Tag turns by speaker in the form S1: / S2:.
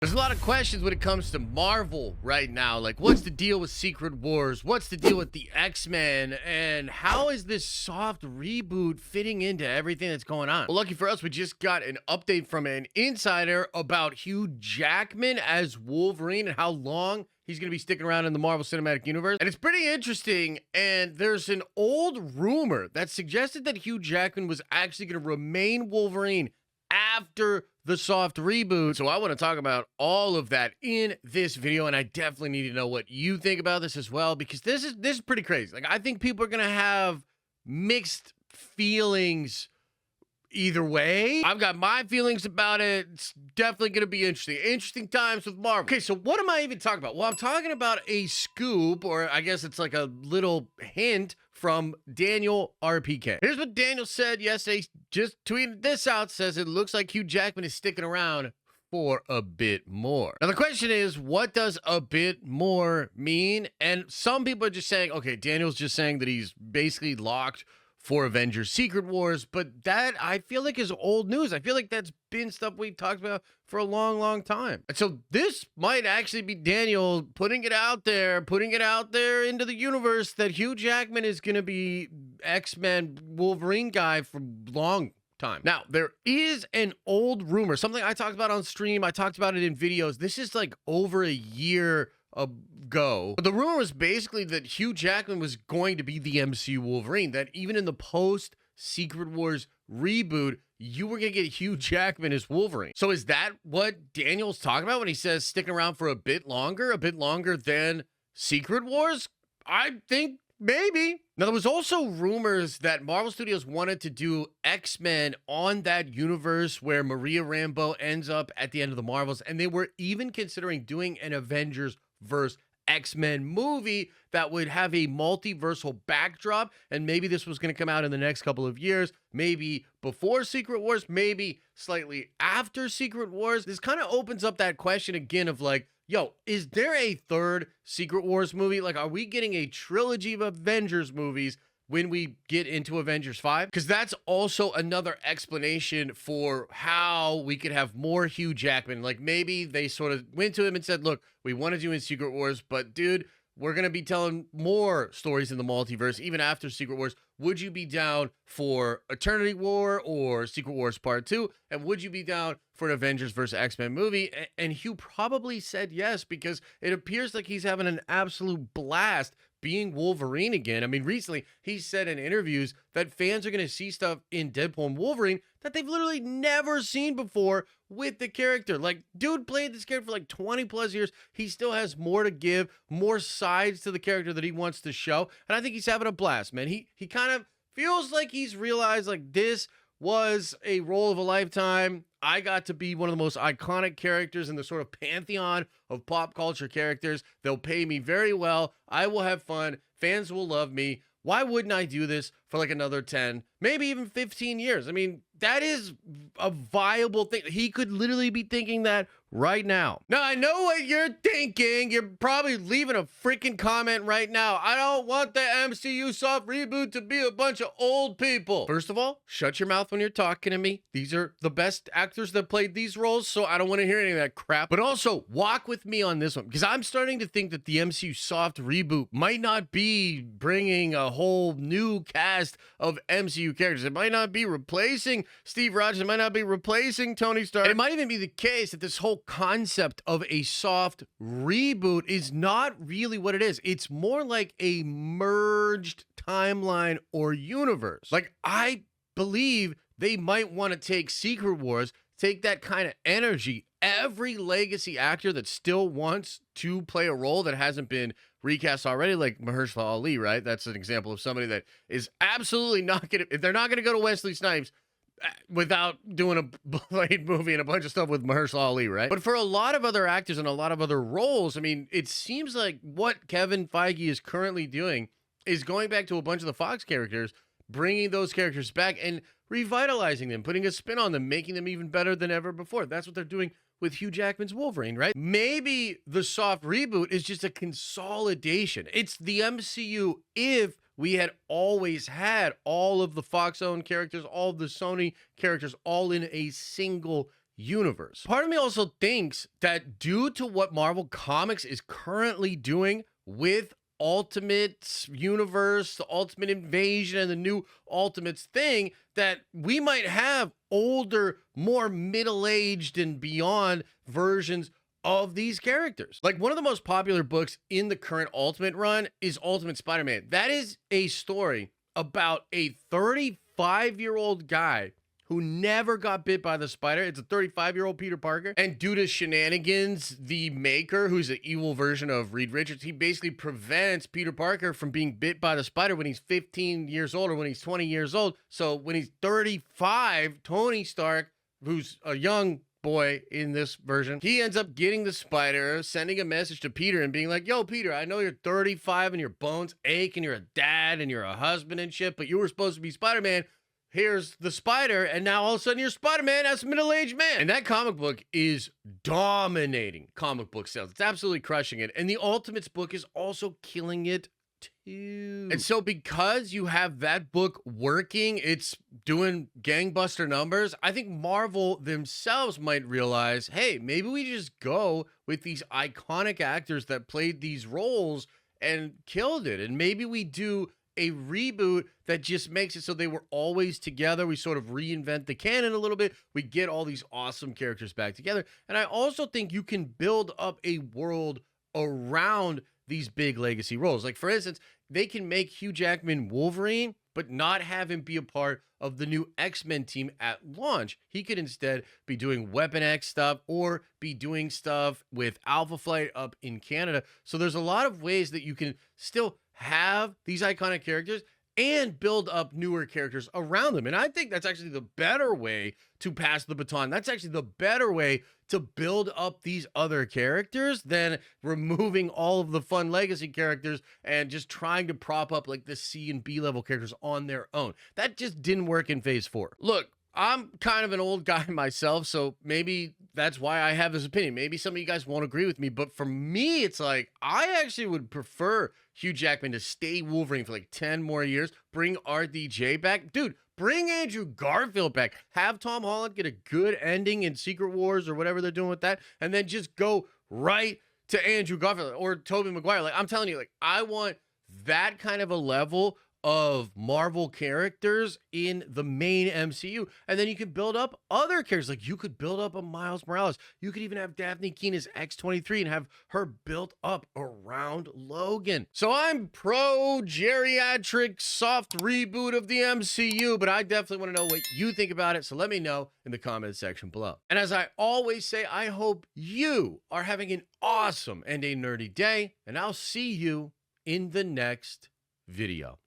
S1: There's a lot of questions when it comes to Marvel right now. Like, what's the deal with Secret Wars? What's the deal with the X-Men? And how is this soft reboot fitting into everything that's going on? Well, lucky for us, we just got an update from an insider about Hugh Jackman as Wolverine and how long he's going to be sticking around in the Marvel Cinematic Universe. And it's pretty interesting. And there's an old rumor that suggested that Hugh Jackman was actually going to remain Wolverine after the soft reboot. So I want to talk about all of that in this video, and I definitely need to know what you think about this as well, because this is pretty crazy. Like, I think people are gonna have mixed feelings either way. I've got my feelings about it. It's definitely gonna be interesting times with Marvel. Okay, so what am I even talking about? Well, I'm talking about a scoop, or I guess it's like a little hint from Daniel RPK. Here's what Daniel said yesterday. Just tweeted this out. Says it looks like Hugh Jackman is sticking around for a bit more. Now the question is, what does a bit more mean? And some people are just saying, okay, Daniel's just saying that he's basically locked for Avengers Secret Wars, but that I feel like is old news. I feel like that's been stuff we've talked about for a long time. And so this might actually be Daniel putting it out there into the universe that Hugh Jackman is going to be X-Men Wolverine guy for long time. Now, there is an old rumor, something I talked about on stream. I talked about it in videos. This is like over a year ago. But the rumor was basically that Hugh Jackman was going to be the MCU Wolverine, that even in the post Secret Wars reboot, you were going to get Hugh Jackman as Wolverine. So is that what Daniel's talking about when he says sticking around for a bit longer than Secret Wars? I think maybe. Now, there was also rumors that Marvel Studios wanted to do X-Men on that universe where Maria Rambeau ends up at the end of the Marvels, and they were even considering doing an Avengers vs. X-Men movie that would have a multiversal backdrop, and maybe this was going to come out in the next couple of years, maybe before Secret Wars, maybe slightly after Secret Wars. This kind of opens up that question again of like, yo, is there a third Secret Wars movie? Like, are we getting a trilogy of Avengers movies when we get into Avengers 5? Because that's also another explanation for how we could have more Hugh Jackman. Like, maybe they sort of went to him and said, look, we want to do in Secret Wars, but dude, we're going to be telling more stories in the multiverse even after Secret Wars. Would you be down for Eternity War or Secret Wars Part 2? And would you be down for an Avengers vs. X-Men movie? And Hugh probably said yes, because it appears like he's having an absolute blast being Wolverine again. I mean, recently he said in interviews that fans are going to see stuff in Deadpool and Wolverine that they've literally never seen before with the character. Like, dude played this character for like 20 plus years. He still has more to give, more sides to the character that he wants to show. And I think he's having a blast, man. He kind of feels like he's realized like this was a role of a lifetime. I got to be one of the most iconic characters in the sort of pantheon of pop culture characters. They'll pay me very well. I will have fun. Fans will love me. Why wouldn't I do this for like another 10, maybe even 15 years? I mean, that is a viable thing. He could literally be thinking that right now. Now, I know what you're thinking. You're probably leaving a freaking comment right now. I don't want the MCU soft reboot to be a bunch of old people. First of all, shut your mouth when you're talking to me. These are the best actors that played these roles, so I don't want to hear any of that crap. But also, walk with me on this one, because I'm starting to think that the MCU soft reboot might not be bringing a whole new cast of MCU characters. It might not be replacing Steve Rogers. It might not be replacing Tony Stark. And it might even be the case that this whole concept of a soft reboot is not really what it is. It's more like a merged timeline or universe. Like, I believe they might want to take Secret Wars, take that kind of energy. Every legacy actor that still wants to play a role that hasn't been recast already, like Mahershala Ali, right? That's an example of somebody that is absolutely not going to, if they're not going to go to Wesley Snipes without doing a Blade movie and a bunch of stuff with Mahershala Ali, right? But for a lot of other actors and a lot of other roles, I mean, it seems like what Kevin Feige is currently doing is going back to a bunch of the Fox characters, bringing those characters back and revitalizing them, putting a spin on them, making them even better than ever before. That's what they're doing with Hugh Jackman's Wolverine, right? Maybe the soft reboot is just a consolidation. It's the MCU if we had always had all of the Fox-owned characters, all of the Sony characters, all in a single universe. Part of me also thinks that due to what Marvel Comics is currently doing with Ultimate Universe, the Ultimate Invasion, and the new Ultimates thing, that we might have older, more middle-aged and beyond versions of these characters. Like, one of the most popular books in the current Ultimate run is Ultimate Spider-Man. That is a story about a 35-year-old guy who never got bit by the spider. It's a 35-year-old Peter Parker. And due to shenanigans, the Maker, who's an evil version of Reed Richards, he basically prevents Peter Parker from being bit by the spider when he's 15 years old or when he's 20 years old. So when he's 35, Tony Stark, who's a young boy in this version, he ends up getting the spider, sending a message to Peter and being like, yo, Peter, I know you're 35 and your bones ache and you're a dad and you're a husband and shit, but you were supposed to be Spider-Man. Here's the spider, and now all of a sudden you're Spider-Man as a middle-aged man. And that comic book is dominating comic book sales. It's absolutely crushing it. And the Ultimates book is also killing it too. And so because you have that book working, it's doing gangbuster numbers, I think Marvel themselves might realize, hey, maybe we just go with these iconic actors that played these roles and killed it. And maybe we do a reboot that just makes it so they were always together. We sort of reinvent the canon a little bit. We get all these awesome characters back together. And I also think you can build up a world around these big legacy roles. Like, for instance, they can make Hugh Jackman Wolverine, but not have him be a part of the new X-Men team at launch. He could instead be doing Weapon X stuff or be doing stuff with Alpha Flight up in Canada. So there's a lot of ways that you can still have these iconic characters and build up newer characters around them. And I think that's actually the better way to pass the baton. That's actually the better way to build up these other characters than removing all of the fun legacy characters and just trying to prop up like the C and B level characters on their own. That just didn't work in Phase 4. Look, I'm kind of an old guy myself, so maybe that's why I have this opinion. Maybe some of you guys won't agree with me, but for me, it's like, I actually would prefer Hugh Jackman to stay Wolverine for like 10 more years, bring RDJ back. Dude, bring Andrew Garfield back. Have Tom Holland get a good ending in Secret Wars or whatever they're doing with that, and then just go right to Andrew Garfield or Tobey Maguire. Like, I'm telling you, like, I want that kind of a level of Marvel characters in the main MCU, and then you can build up other characters. Like, you could build up a Miles Morales. You could even have Daphne Keane as X-23 and have her built up around Logan. So I'm pro geriatric soft reboot of the MCU, but I definitely want to know what you think about it, so let me know in the comment section below. And as I always say, I hope you are having an awesome and a nerdy day, and I'll see you in the next video.